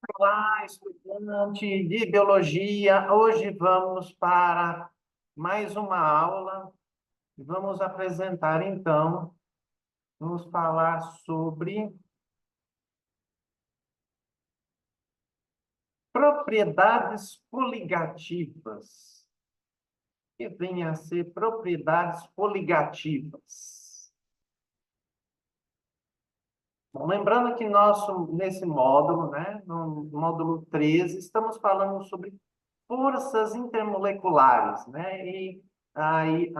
Olá, estudante de biologia. Hoje vamos para mais uma aula. Vamos apresentar, então, vamos falar sobre propriedades coligativas. O que vem a ser propriedades coligativas? Bom, lembrando que nesse módulo, né, no módulo 13, estamos falando sobre forças intermoleculares, né? E aí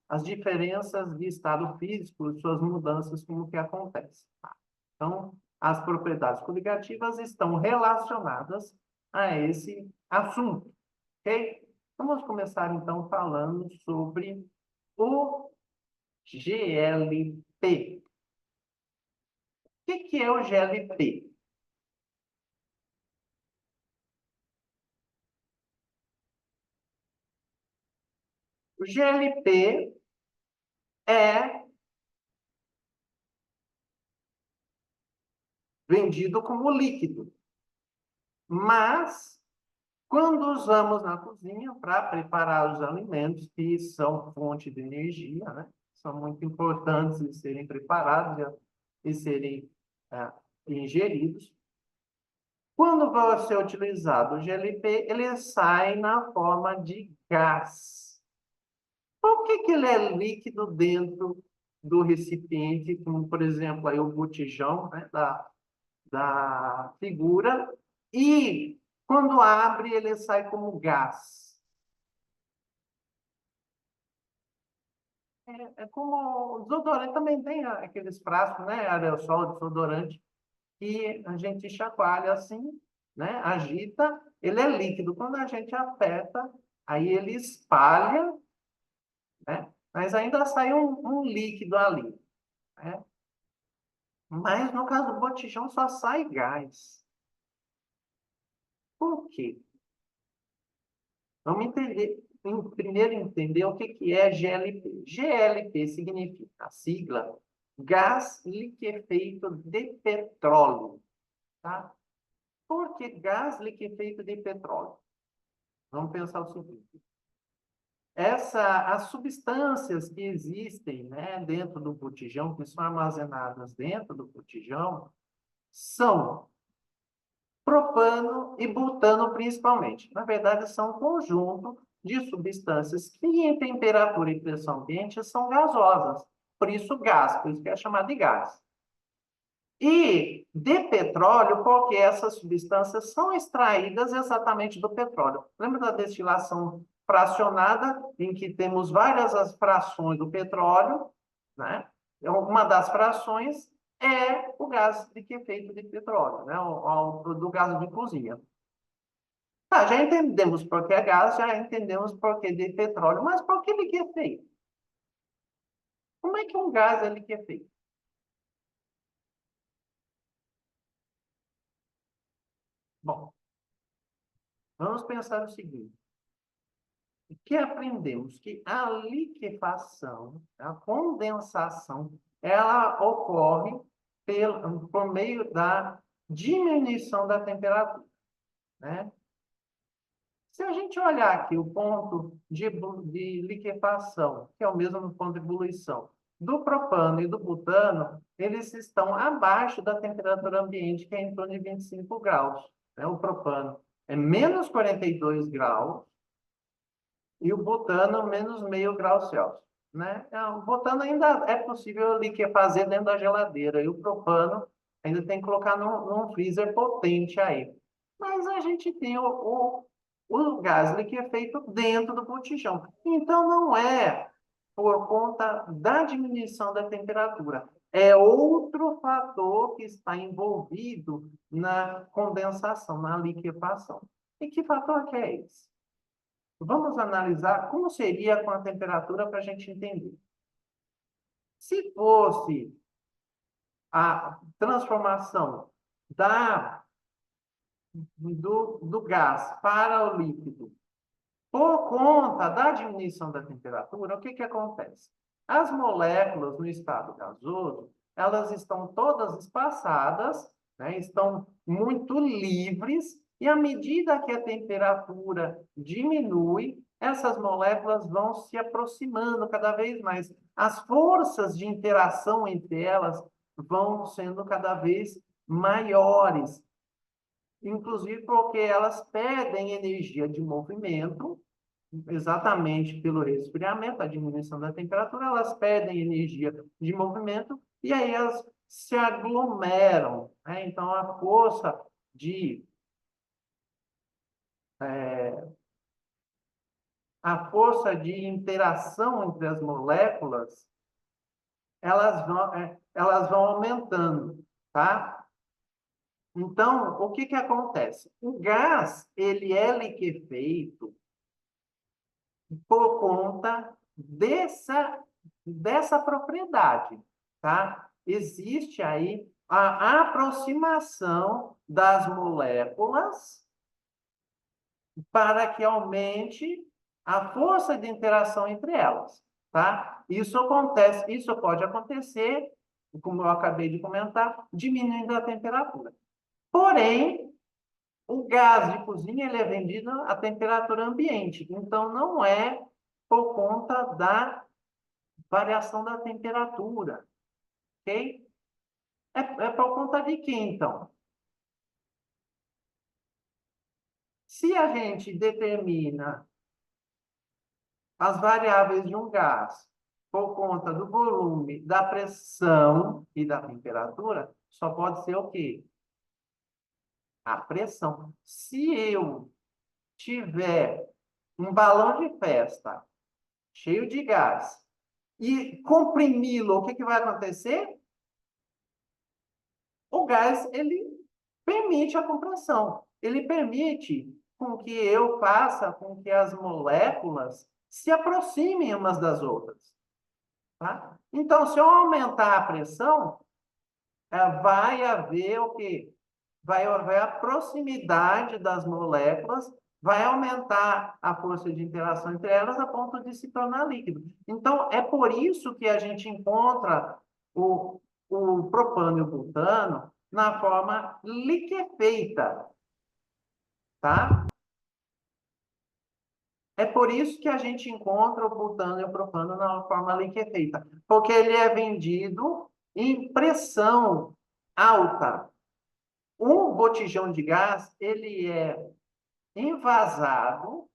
as diferenças de estado físico, suas mudanças, como que acontece. Tá? Então, as propriedades coligativas estão relacionadas a esse assunto, ok? Vamos começar, então, falando sobre o GLP. O que é o GLP? O GLP é vendido como líquido, mas quando usamos na cozinha para preparar os alimentos, que são fonte de energia, né? São muito importantes de serem preparados e serem ingeridos. Quando vai ser utilizado o GLP, ele sai na forma de gás. Por que ele é líquido dentro do recipiente, como, por exemplo, aí o botijão, né, da figura, e quando abre, ele sai como gás? É como o desodorante também tem aqueles frascos, né? Aerossol, desodorante, que a gente chacoalha assim, né? Agita, ele é líquido. Quando a gente aperta, aí ele espalha, né? Mas ainda sai um líquido ali, né? Mas no caso do botijão só sai gás. Por quê? Vamos primeiro entender o que é GLP. GLP significa a sigla gás liquefeito de petróleo. Tá? Por que gás liquefeito de petróleo? Vamos pensar o seguinte. As substâncias que existem, né, dentro do botijão, que são armazenadas dentro do botijão, são propano e butano principalmente. Na verdade, são um conjunto de substâncias que, em temperatura e pressão ambiente, são gasosas. Por isso, gás, por isso que é chamado de gás. E de petróleo, porque essas substâncias são extraídas exatamente do petróleo. Lembra da destilação fracionada, em que temos várias as frações do petróleo, né? Uma das frações é o gás liquefeito de petróleo, né? Do gás de cozinha. Tá, já entendemos por que é gás, já entendemos por que de petróleo, mas por que liquefeito? Como é que um gás é liquefeito? Bom, vamos pensar o seguinte. Que aprendemos que a liquefação, a condensação, ela ocorre por meio da diminuição da temperatura, né? Se a gente olhar aqui o ponto de liquefação, que é o mesmo ponto de ebulição, do propano e do butano, eles estão abaixo da temperatura ambiente, que é em torno de 25 graus. Né? O propano é menos 42 graus, e o butano menos meio grau Celsius, né? O butano ainda é possível liquefazer dentro da geladeira, e o propano ainda tem que colocar num freezer potente aí. Mas a gente tem o gás liquefeito dentro do botijão. Então, não é por conta da diminuição da temperatura. É outro fator que está envolvido na condensação, na liquefação. E que fator que é esse? Vamos analisar como seria com a temperatura para a gente entender. Se fosse a transformação do gás para o líquido por conta da diminuição da temperatura, o que, que acontece? As moléculas no estado gasoso, elas estão todas espaçadas, né? Estão muito livres, e à medida que a temperatura diminui, essas moléculas vão se aproximando cada vez mais. As forças de interação entre elas vão sendo cada vez maiores, inclusive porque elas pedem energia de movimento, exatamente pelo resfriamento, a diminuição da temperatura, elas pedem energia de movimento e aí elas se aglomeram, né? Então, de a força de interação entre as moléculas, elas vão aumentando, tá? Então, o que que acontece? O gás, ele é liquefeito por conta dessa propriedade, tá? Existe aí a aproximação das moléculas para que aumente a força de interação entre elas, tá? Isso pode acontecer, como eu acabei de comentar, diminuindo a temperatura. Porém, o gás de cozinha ele é vendido à temperatura ambiente, então não é por conta da variação da temperatura, ok? É por conta de quê, então? Se a gente determina as variáveis de um gás por conta do volume, da pressão e da temperatura, só pode ser o quê? A pressão. Se eu tiver um balão de festa cheio de gás e comprimi-lo, o que que vai acontecer? O gás, ele permite a compressão. Ele permite com que eu faça com que as moléculas se aproximem umas das outras. Tá? Então, se eu aumentar a pressão, vai haver o quê? Vai haver a proximidade das moléculas, vai aumentar a força de interação entre elas a ponto de se tornar líquido. Então, é por isso que a gente encontra o propano e o butano na forma liquefeita, tá? É por isso que a gente encontra o butano e o propano na forma liquefeita, porque ele é vendido em pressão alta. Um botijão de gás, ele é envasado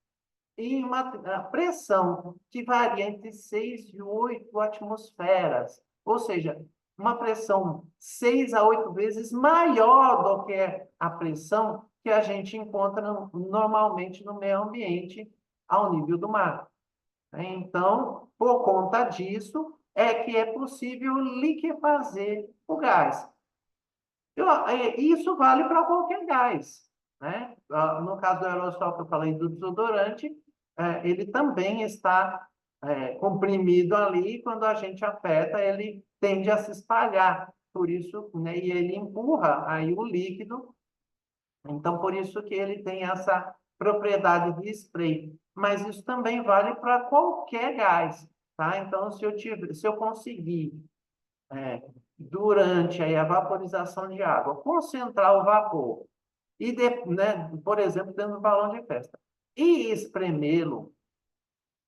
em uma pressão que varia entre 6 e 8 atmosferas, ou seja, uma pressão 6 a 8 vezes maior do que a pressão que a gente encontra normalmente no meio ambiente ao nível do mar. Então, por conta disso, é que é possível liquefazer o gás. Isso vale para qualquer gás, né? No caso do aerossol que eu falei do desodorante, ele também está comprimido ali, e quando a gente aperta, ele tende a se espalhar, por isso, né? E ele empurra aí o líquido, então por isso que ele tem essa propriedade de spray. Mas isso também vale para qualquer gás, tá? Então, se eu conseguir durante aí a vaporização de água, concentrar o vapor e, né, por exemplo, dentro do balão de festa, e espremê-lo,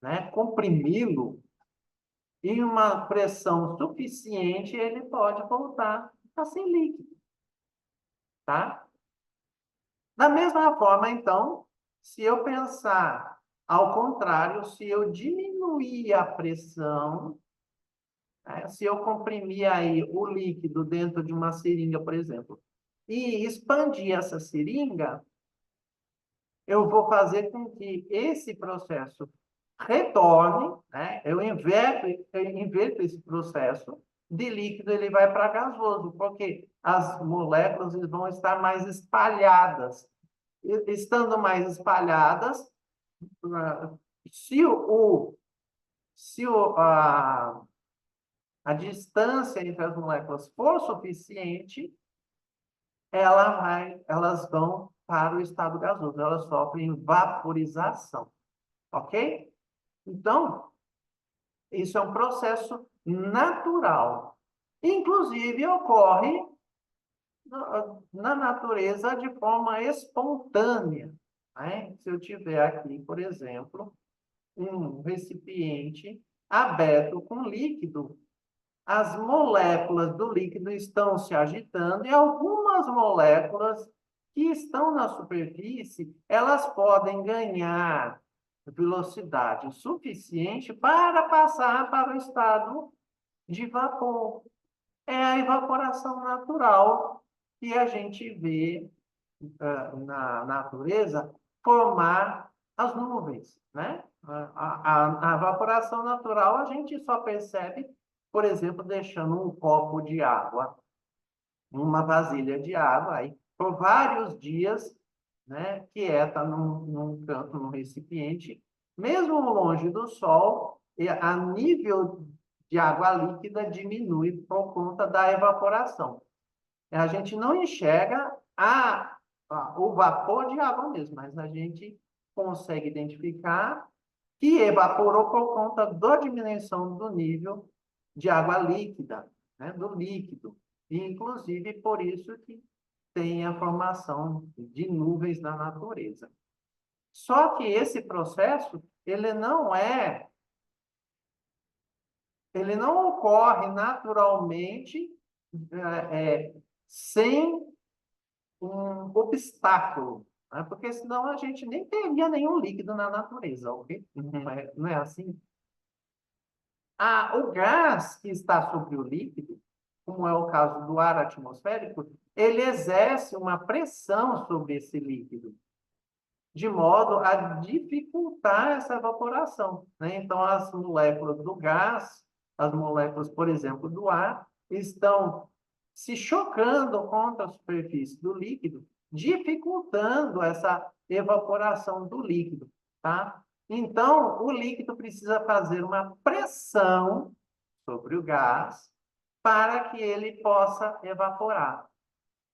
né, comprimi-lo em uma pressão suficiente, ele pode voltar a ser líquido, tá? Da mesma forma, então, se eu pensar ao contrário, se eu diminuir a pressão, se eu comprimir aí o líquido dentro de uma seringa, por exemplo, e expandir essa seringa, eu vou fazer com que esse processo retorne, né? Eu inverto esse processo de líquido, ele vai para gasoso, porque as moléculas vão estar mais espalhadas. Estando mais espalhadas, ah, se se a distância entre as moléculas for suficiente, elas vão para o estado gasoso, elas sofrem vaporização, ok? Então, isso é um processo natural. Inclusive, ocorre na natureza de forma espontânea, né? Se eu tiver aqui, por exemplo, um recipiente aberto com líquido, as moléculas do líquido estão se agitando e algumas moléculas que estão na superfície, elas podem ganhar velocidade suficiente para passar para o estado de vapor. É a evaporação natural que a gente vê na natureza formar as nuvens, né? A evaporação natural a gente só percebe, por exemplo, deixando um copo de água, uma vasilha de água, aí por vários dias, né, quieta num canto, num recipiente, mesmo longe do sol, a nível de água líquida diminui por conta da evaporação. A gente não enxerga o vapor de água mesmo, mas a gente consegue identificar que evaporou por conta da diminuição do nível de água líquida, né, do líquido. E, inclusive, por isso que tem a formação de nuvens na natureza. Só que esse processo, ele não ocorre naturalmente sem um obstáculo, né? Porque senão a gente nem teria nenhum líquido na natureza, ok? Não é assim? O gás que está sobre o líquido, como é o caso do ar atmosférico, ele exerce uma pressão sobre esse líquido, de modo a dificultar essa evaporação, né? Então, as moléculas do gás, as moléculas, por exemplo, do ar, estão se chocando contra a superfície do líquido, dificultando essa evaporação do líquido, tá? Então, o líquido precisa fazer uma pressão sobre o gás para que ele possa evaporar.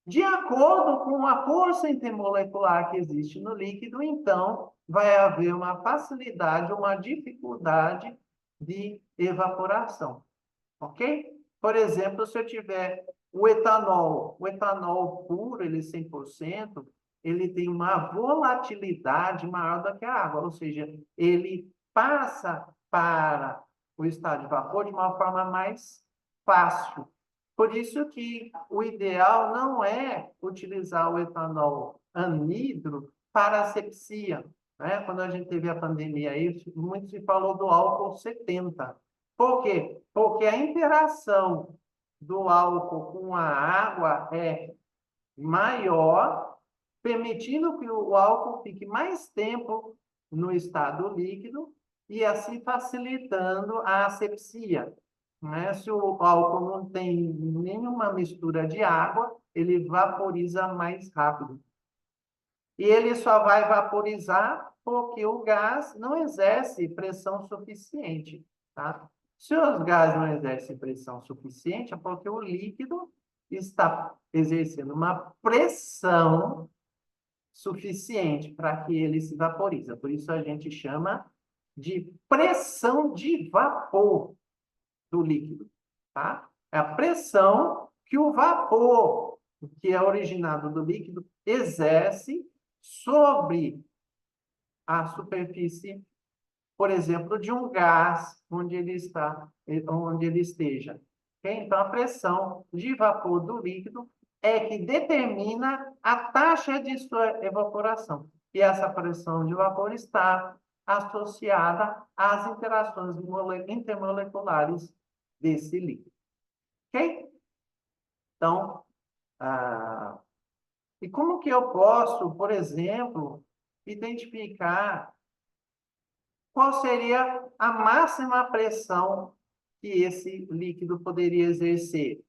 De acordo com a força intermolecular que existe no líquido, então, vai haver uma facilidade, uma dificuldade de evaporação, ok? Por exemplo, se eu tiver o etanol puro, ele 100%, ele tem uma volatilidade maior do que a água, ou seja, ele passa para o estado de vapor de uma forma mais fácil. Por isso que o ideal não é utilizar o etanol anidro para asepsia, né? Quando a gente teve a pandemia aí, muito se falou do álcool 70. Por quê? Porque a interação do álcool com a água é maior, permitindo que o álcool fique mais tempo no estado líquido e assim facilitando a asepsia, né? Se o álcool não tem nenhuma mistura de água, ele vaporiza mais rápido. E ele só vai vaporizar porque o gás não exerce pressão suficiente, tá? Se os gases não exercem pressão suficiente, é porque o líquido está exercendo uma pressão suficiente para que ele se vaporize. Por isso a gente chama de pressão de vapor do líquido, tá? É a pressão que o vapor, que é originado do líquido, exerce sobre a superfície, por exemplo, de um gás onde ele esteja. Okay? Então, a pressão de vapor do líquido é que determina a taxa de sua evaporação. E essa pressão de vapor está associada às interações intermoleculares desse líquido. Ok? Então, e como que eu posso, por exemplo, identificar qual seria a máxima pressão que esse líquido poderia exercer?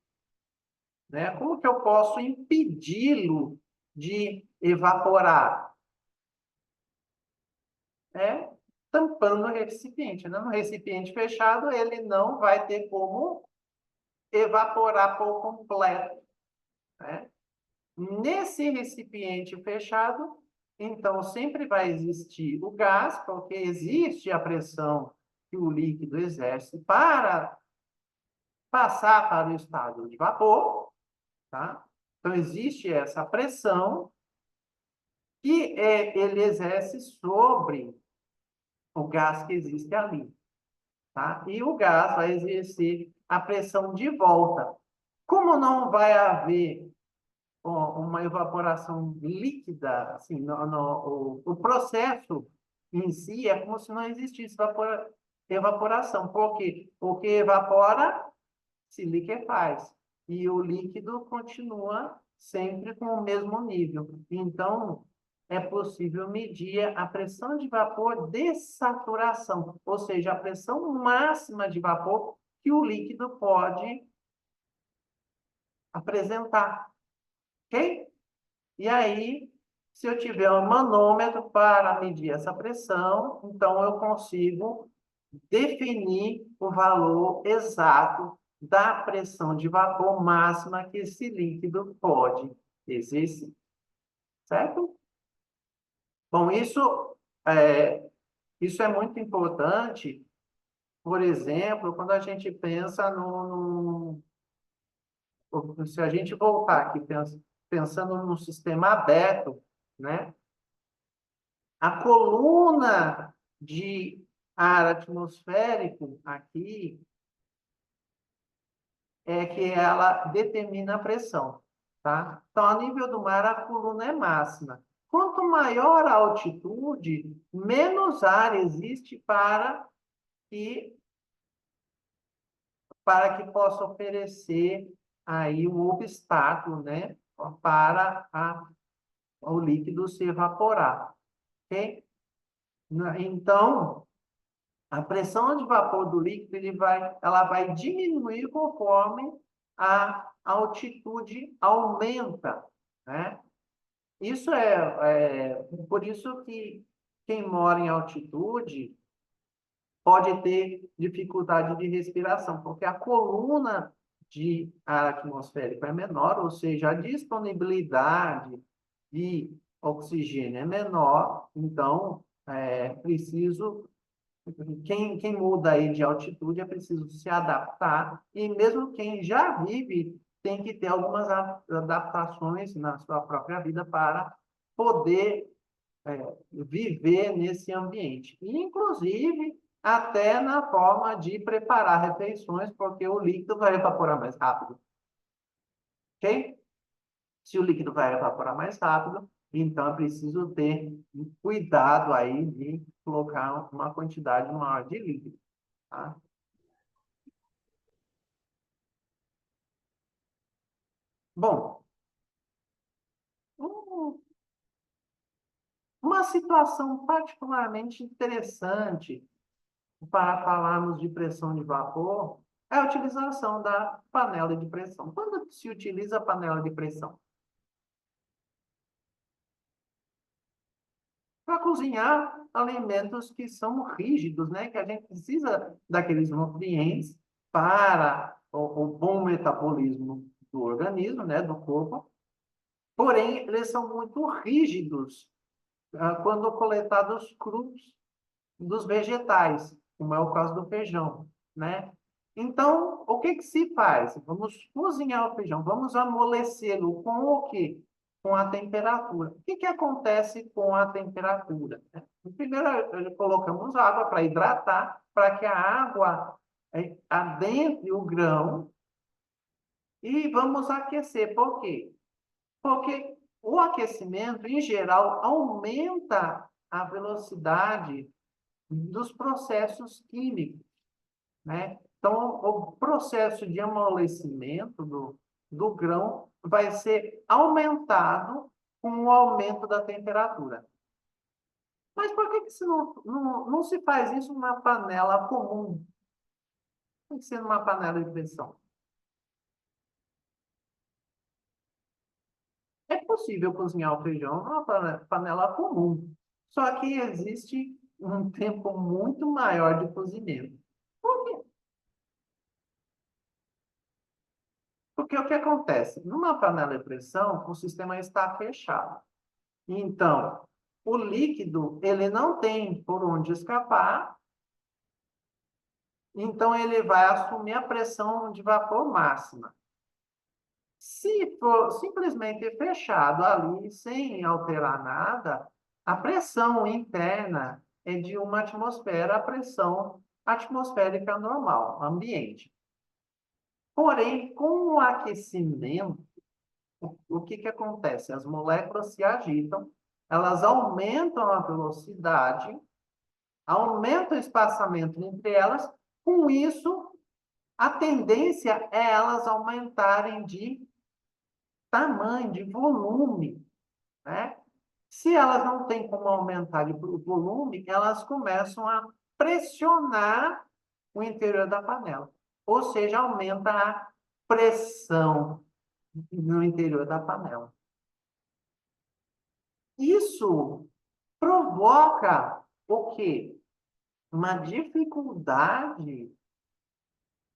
Né? Como que eu posso impedi-lo de evaporar? É tampando o recipiente, né? No recipiente fechado, ele não vai ter como evaporar por completo, né? Nesse recipiente fechado, então, sempre vai existir o gás, porque existe a pressão que o líquido exerce para passar para o estado de vapor, tá? Então, existe essa pressão que ele exerce sobre o gás que existe ali, tá? E o gás vai exercer a pressão de volta. Como não vai haver uma evaporação líquida, assim, o processo em si é como se não existisse evaporação. Por quê? Porque evapora, se liquefaz. E o líquido continua sempre com o mesmo nível. Então, é possível medir a pressão de vapor de saturação, ou seja, a pressão máxima de vapor que o líquido pode apresentar, ok? E aí, se eu tiver um manômetro para medir essa pressão, então eu consigo definir o valor exato da pressão de vapor máxima que esse líquido pode exercer, certo? Bom, isso é muito importante, por exemplo, quando a gente pensa se a gente voltar aqui pensando num sistema aberto, né? A coluna de ar atmosférico aqui é que ela determina a pressão, tá? Então, a nível do mar, a coluna é máxima. Quanto maior a altitude, menos ar existe que, para que possa oferecer aí um obstáculo, né? Para o líquido se evaporar, ok? Então, a pressão de vapor do líquido ela vai diminuir conforme a altitude aumenta, né? Isso por isso que quem mora em altitude pode ter dificuldade de respiração, porque a coluna de ar atmosférico é menor, ou seja, a disponibilidade de oxigênio é menor, então é preciso quem muda aí de altitude é preciso se adaptar, e mesmo quem já vive tem que ter algumas adaptações na sua própria vida para poder viver nesse ambiente. Inclusive, até na forma de preparar refeições, porque o líquido vai evaporar mais rápido. Ok? Se o líquido vai evaporar mais rápido, então é preciso ter cuidado aí de colocar uma quantidade maior de líquido. Tá? Bom, um- uma situação particularmente interessante para falarmos de pressão de vapor é a utilização da panela de pressão. Quando se utiliza a panela de pressão? Para cozinhar alimentos que são rígidos, né? Que a gente precisa daqueles nutrientes para o bom metabolismo do organismo, né? Do corpo. Porém, eles são muito rígidos quando coletados crus dos vegetais, como é o caso do feijão, né? Então, o que que se faz? Vamos cozinhar o feijão, vamos amolecê-lo com o quê? Com a temperatura. O que que acontece com a temperatura? Primeiro, colocamos água para hidratar, para que a água adentre o grão e vamos aquecer. Por quê? Porque o aquecimento, em geral, aumenta a velocidade dos processos químicos, né? Então, o processo de amolecimento do grão vai ser aumentado com o aumento da temperatura. Mas por que se não se faz isso numa panela comum? Tem que ser numa panela de pressão. É possível cozinhar o feijão numa panela comum, só que existe um tempo muito maior de cozimento. Por quê? Porque o que acontece? Numa panela de pressão, o sistema está fechado. Então, o líquido, ele não tem por onde escapar, então ele vai assumir a pressão de vapor máxima. Se for simplesmente fechado ali, sem alterar nada, a pressão interna é de uma atmosfera, a pressão atmosférica normal, ambiente. Porém, com o aquecimento, o que que acontece? As moléculas se agitam, elas aumentam a velocidade, aumentam o espaçamento entre elas, com isso, a tendência é elas aumentarem de tamanho, de volume, né? Se elas não têm como aumentar de volume, elas começam a pressionar o interior da panela. Ou seja, aumenta a pressão no interior da panela. Isso provoca o quê? Uma dificuldade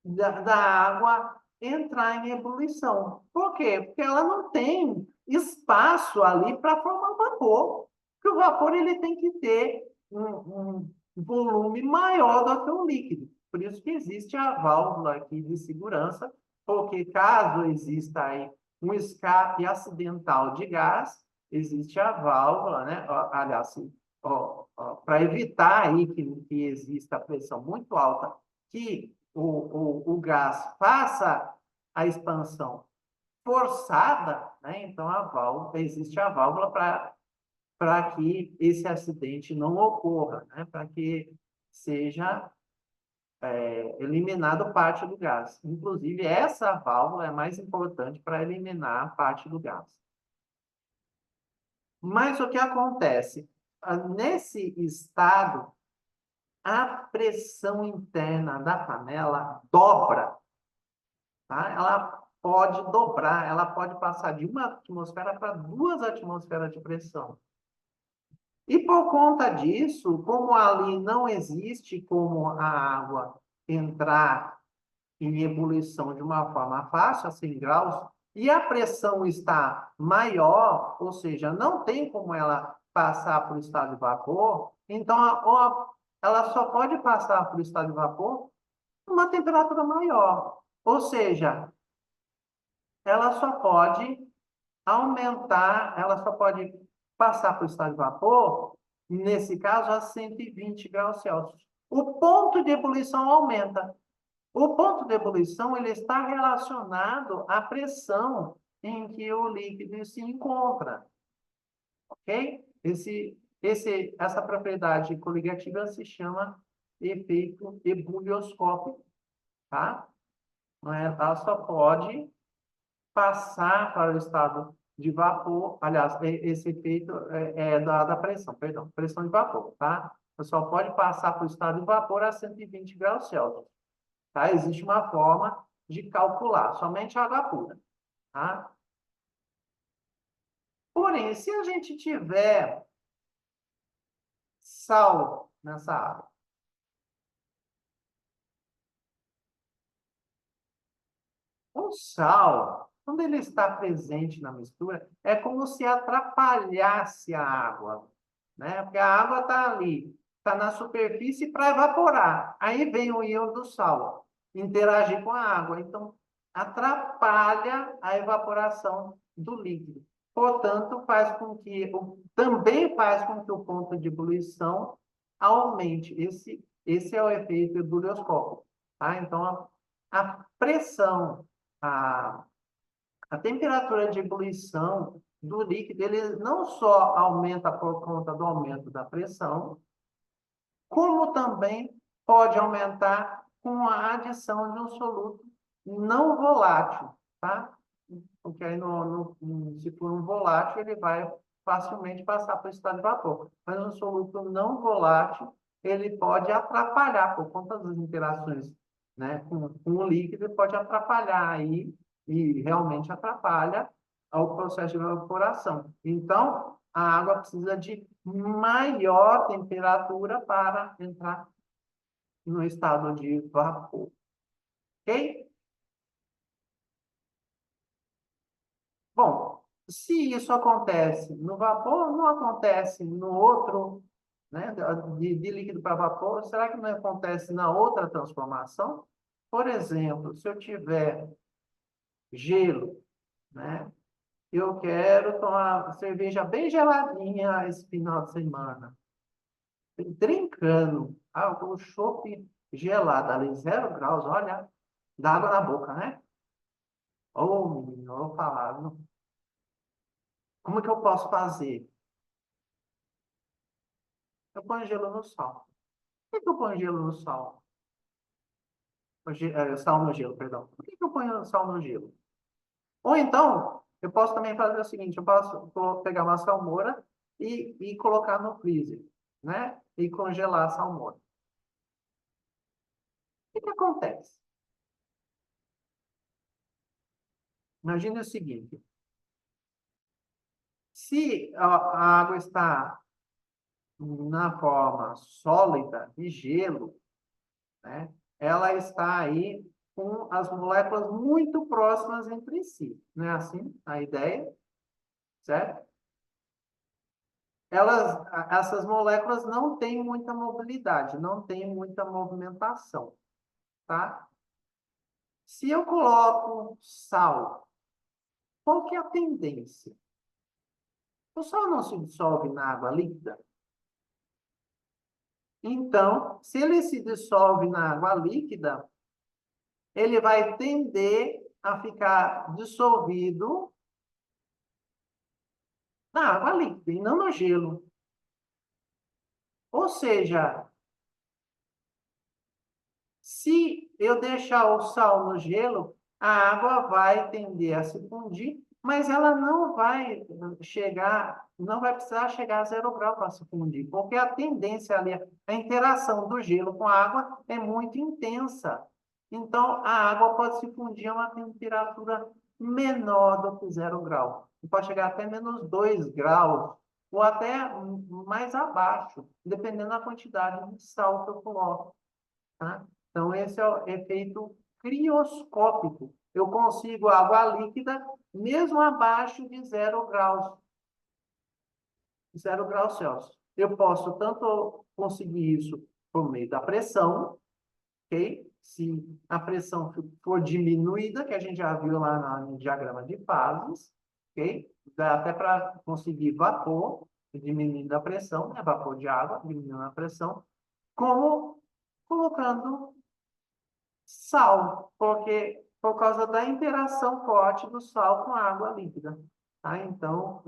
da água entrar em ebulição. Por quê? Porque ela não tem espaço ali para formar vapor. Porque o vapor ele tem que ter um volume maior do que o líquido. Por isso que existe a válvula aqui de segurança, porque caso exista aí um escape acidental de gás, existe a válvula, né? Aliás, para evitar aí que exista pressão muito alta, que o gás faça a expansão forçada, né? Então existe a válvula para que esse acidente não ocorra, né? Para que seja eliminado parte do gás. Inclusive, essa válvula é mais importante para eliminar parte do gás. Mas o que acontece? Nesse estado, a pressão interna da panela dobra, tá? Ela pode dobrar, ela pode passar de uma atmosfera para 2 atmosferas de pressão. E por conta disso, como ali não existe como a água entrar em ebulição de uma forma fácil, a 100 graus, e a pressão está maior, ou seja, não tem como ela passar para o estado de vapor, então ela só pode passar para o estado de vapor uma temperatura maior. Ou seja, ela só pode aumentar, ela só pode passar para o estado de vapor, nesse caso, a 120 graus Celsius. O ponto de ebulição aumenta. O ponto de ebulição ele está relacionado à pressão em que o líquido se encontra, ok? Essa propriedade coligativa se chama efeito ebulioscópico, tá? Ela só pode passar para o estado de vapor, aliás, esse efeito é da pressão, perdão, pressão de vapor, tá? Só pode passar para o estado de vapor a 120 graus Celsius, tá? Existe uma forma de calcular, somente água pura, tá? Porém, se a gente tiver sal nessa água, o sal, quando ele está presente na mistura, é como se atrapalhasse a água, né? Porque a água está ali, está na superfície para evaporar. Aí vem o íon do sal interagir com a água. Então, atrapalha a evaporação do líquido. Portanto, também faz com que o ponto de ebulição aumente. Esse é o efeito ebulioscópico. Tá? Então, a pressão, a, a temperatura de ebulição do líquido, ele não só aumenta por conta do aumento da pressão, como também pode aumentar com a adição de um soluto não volátil, tá? Porque aí, se for um volátil, ele vai facilmente passar para o estado de vapor. Mas um soluto não volátil, ele pode atrapalhar, por conta das interações, né, com o líquido, ele pode atrapalhar aí, e realmente atrapalha o processo de evaporação. Então, a água precisa de maior temperatura para entrar no estado de vapor. Ok? Bom, se isso acontece no vapor, não acontece no outro, né, de líquido para vapor, será que não acontece na outra transformação? Por exemplo, se eu tiver gelo né? Eu quero tomar cerveja bem geladinha esse final de semana. Trincando. Ah, o chopp gelado ali, 0 graus, olha, dá água na boca, né? Ô, menino, eu vou falar, como que eu posso fazer? Eu ponho gelo no sal. Por que eu ponho gelo no sal? Sal no gelo, perdão. Por que eu ponho sal no gelo? Ou então, eu posso também fazer o seguinte, eu posso pegar uma salmoura e colocar no freezer, né? E congelar a salmoura. O que acontece? Imagine o seguinte, se a água está na forma sólida de gelo, né? Ela está aí com as moléculas muito próximas entre si. Não é assim a ideia? Certo? Essas moléculas não têm muita mobilidade, não têm muita movimentação, tá? Se eu coloco sal, qual que é a tendência? O sal não se dissolve na água líquida? Então, se ele se dissolve na água líquida, ele vai tender a ficar dissolvido na água líquida e não no gelo. Ou seja, se eu deixar o sal no gelo, a água vai tender a se fundir, mas ela não vai chegar, não vai precisar chegar a 0 grau para se fundir, porque a tendência ali, a interação do gelo com a água é muito intensa. Então, a água pode se fundir a uma temperatura menor do que 0 grau. Pode chegar até -2 graus, ou até mais abaixo, dependendo da quantidade de sal que eu coloco. Tá? Então, esse é o efeito crioscópico. Eu consigo água líquida mesmo abaixo de 0 graus, 0 graus Celsius. Eu posso tanto conseguir isso por meio da pressão, ok? Se a pressão for diminuída, que a gente já viu lá no diagrama de fases, ok? Dá até para conseguir vapor, diminuindo a pressão, né? Vapor de água, diminuindo a pressão, como colocando sal, porque por causa da interação forte do sal com a água líquida. Tá? Então,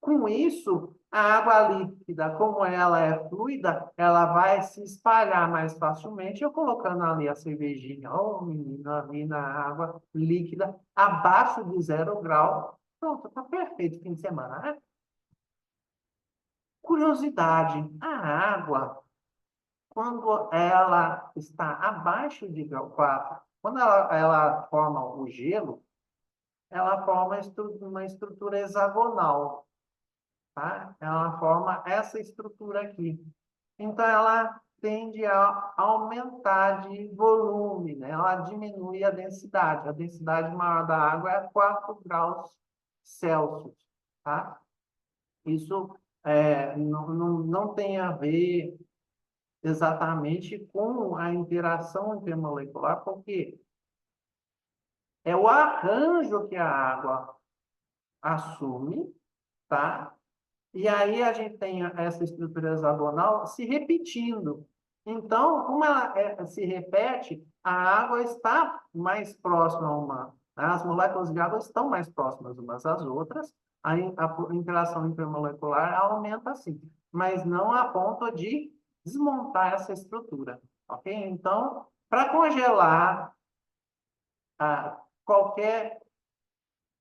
com isso, a água líquida, como ela é fluida, ela vai se espalhar mais facilmente. Eu colocando ali a cervejinha, ou menina, ali na água líquida, abaixo de 0 grau, pronto, tá perfeito o fim de semana, né? Curiosidade, a água quando ela está abaixo de grau 4, quando ela forma o gelo, ela forma uma estrutura hexagonal, tá? Ela forma essa estrutura aqui. Então, ela tende a aumentar de volume, né? Ela diminui a densidade. A densidade maior da água é 4 graus Celsius, tá? Isso não tem a ver exatamente com a interação intermolecular, porque é o arranjo que a água assume, tá? E aí a gente tem essa estrutura hexagonal se repetindo. Então, como ela se repete, a água está mais próxima a uma. As moléculas de água estão mais próximas umas às outras, a interação intermolecular aumenta assim, mas não a ponto de desmontar essa estrutura, ok? Então, para congelar qualquer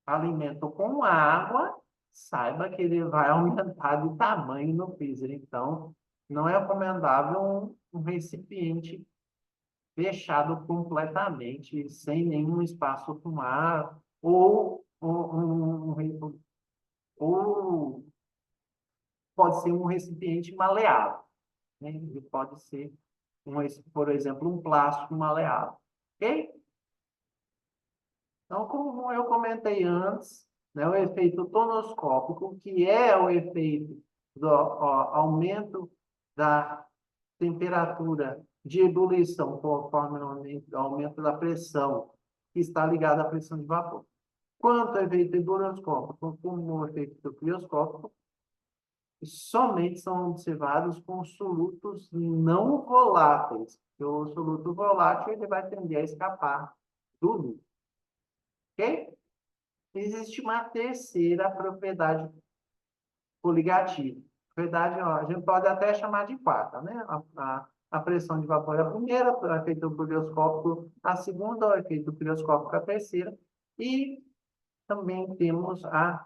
alimento com água, saiba que ele vai aumentar de tamanho no freezer. Então, não é recomendável um recipiente fechado completamente, sem nenhum espaço com ar, ou pode ser um recipiente maleável, né? Ele pode ser, por exemplo, um plástico maleável. Ok? Então, como eu comentei antes, né, o efeito tonoscópico, que é o efeito do aumento da temperatura de ebulição conforme o aumento da pressão, que está ligado à pressão de vapor. Quanto ao efeito higroscópico, como o efeito crioscópico, somente são observados com solutos não voláteis. Porque o soluto volátil ele vai tender a escapar do líquido. Ok? Existe uma terceira propriedade coligativa. Propriedade, ó, a gente pode até chamar de quarta, né? A pressão de vapor é a primeira, o efeito crioscópico a segunda, o efeito crioscópico a terceira. E também temos a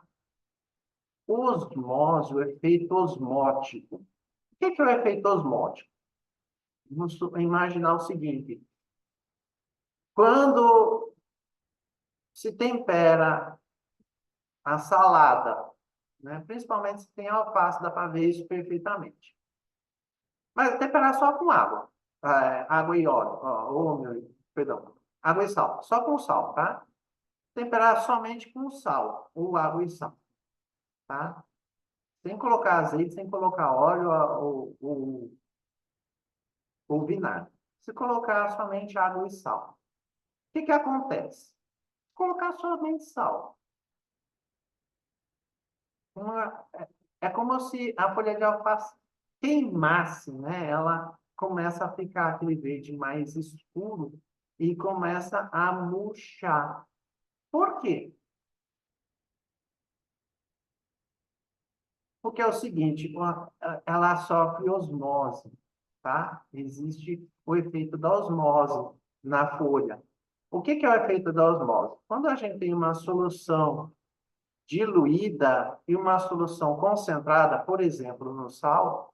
osmose, o efeito osmótico. O que é o efeito osmótico? Vamos imaginar o seguinte: quando se tempera a salada, né? Principalmente se tem alface, dá para ver isso perfeitamente. Mas temperar só com água. Água e óleo. Perdão. Água e sal. Só com sal, tá? Temperar somente com sal. Ou água e sal. Tá? Sem colocar azeite, sem colocar óleo ou vinagre. Se colocar somente água e sal. O que acontece? Colocar somente sal. É como se a folha de alface queimasse, né? Ela começa a ficar aquele verde mais escuro e começa a murchar. Por quê? Porque é o seguinte, ela sofre osmose, tá? Existe o efeito da osmose na folha. O que é o efeito da osmose? Quando a gente tem uma solução diluída e uma solução concentrada, por exemplo, no sal,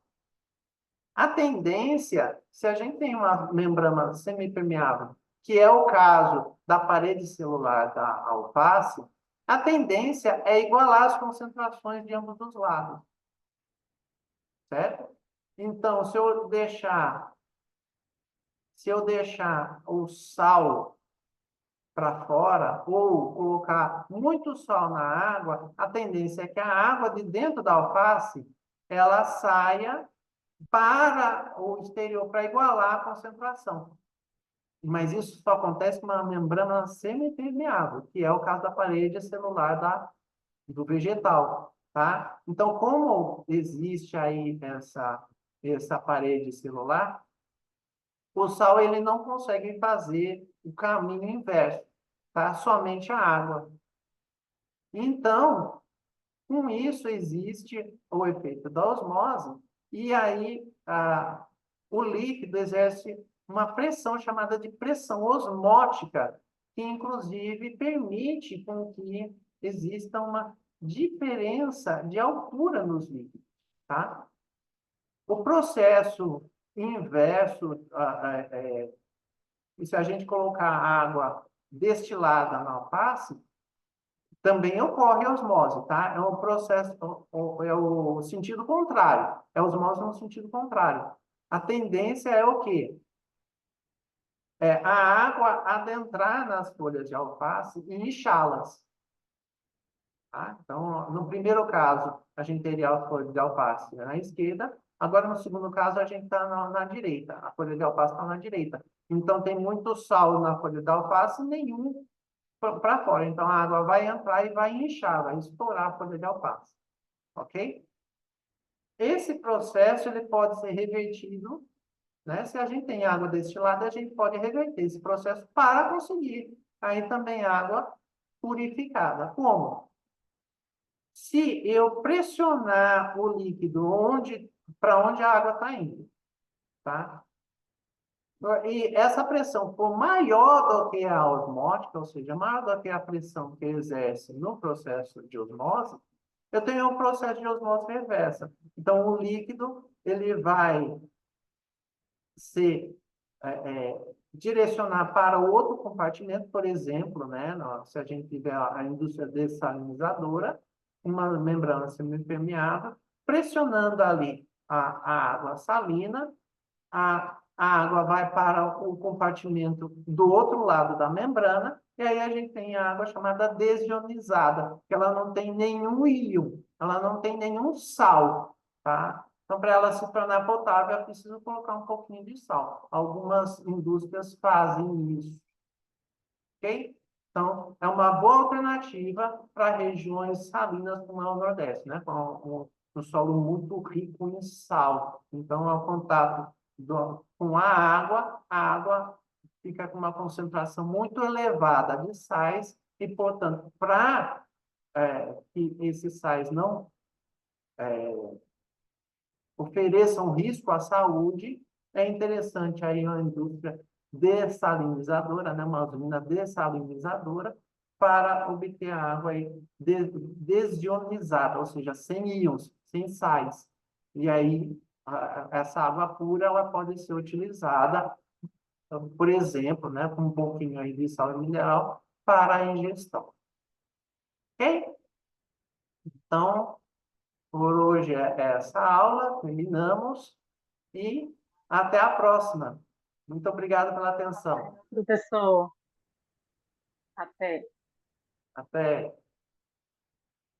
a tendência, se a gente tem uma membrana semipermeável, que é o caso da parede celular da alface, a tendência é igualar as concentrações de ambos os lados, certo? Então, se eu deixar o sal para fora ou colocar muito sal na água, a tendência é que a água de dentro da alface ela saia para o exterior para igualar a concentração. Mas isso só acontece com uma membrana semipermeável, que é o caso da parede celular do vegetal, tá? Então, como existe aí essa parede celular, o sal ele não consegue fazer o caminho inverso, tá? Somente a água. Então, com isso existe o efeito da osmose, e aí o líquido exerce uma pressão chamada de pressão osmótica, que inclusive permite com que exista uma diferença de altura nos líquidos, tá? O processo inverso, se a gente colocar água destilada na alface, também ocorre a osmose, tá? É um processo, é o sentido contrário. É osmose no sentido contrário. A tendência é o quê? É a água adentrar nas folhas de alface e inchá-las. Tá? Então, no primeiro caso, a gente teria a folha de alface na esquerda. Agora, no segundo caso, a gente está na direita. A folha de alface está na direita. Então, tem muito sal na folha de alface e nenhum para fora. Então, a água vai entrar e vai inchar, vai estourar a folha de alface. Ok? Esse processo ele pode ser revertido, né? Se a gente tem água destilada, a gente pode reverter esse processo para conseguir aí também água purificada. Como? Se eu pressionar o líquido para onde a água está indo, tá? E essa pressão for maior do que a osmótica, ou seja, maior do que a pressão que exerce no processo de osmose, eu tenho um processo de osmose reversa. Então, o líquido ele vai se direcionar para outro compartimento, por exemplo, né, se a gente tiver a indústria dessalinizadora, uma membrana semipermeável, pressionando ali a água salina, a água vai para o compartimento do outro lado da membrana, e aí a gente tem a água chamada desionizada, que ela não tem nenhum íon, ela não tem nenhum sal, tá? Então, para ela se tornar potável, é preciso colocar um pouquinho de sal. Algumas indústrias fazem isso, ok? Então, é uma boa alternativa para regiões salinas como é o Nordeste, né? Com um solo muito rico em sal. Então, ao contato com a água fica com uma concentração muito elevada de sais e, portanto, para que esses sais não ofereçam risco à saúde, é interessante aí a indústria dessalinizadora, né, uma usina dessalinizadora, para obter a água aí desionizada, ou seja, sem íons, sem sais. E aí, essa água pura ela pode ser utilizada, por exemplo, né, com um pouquinho aí de sal mineral para a ingestão. Ok? Então, por hoje é essa aula, terminamos. E até a próxima. Muito obrigado pela atenção. Professor, até. Até.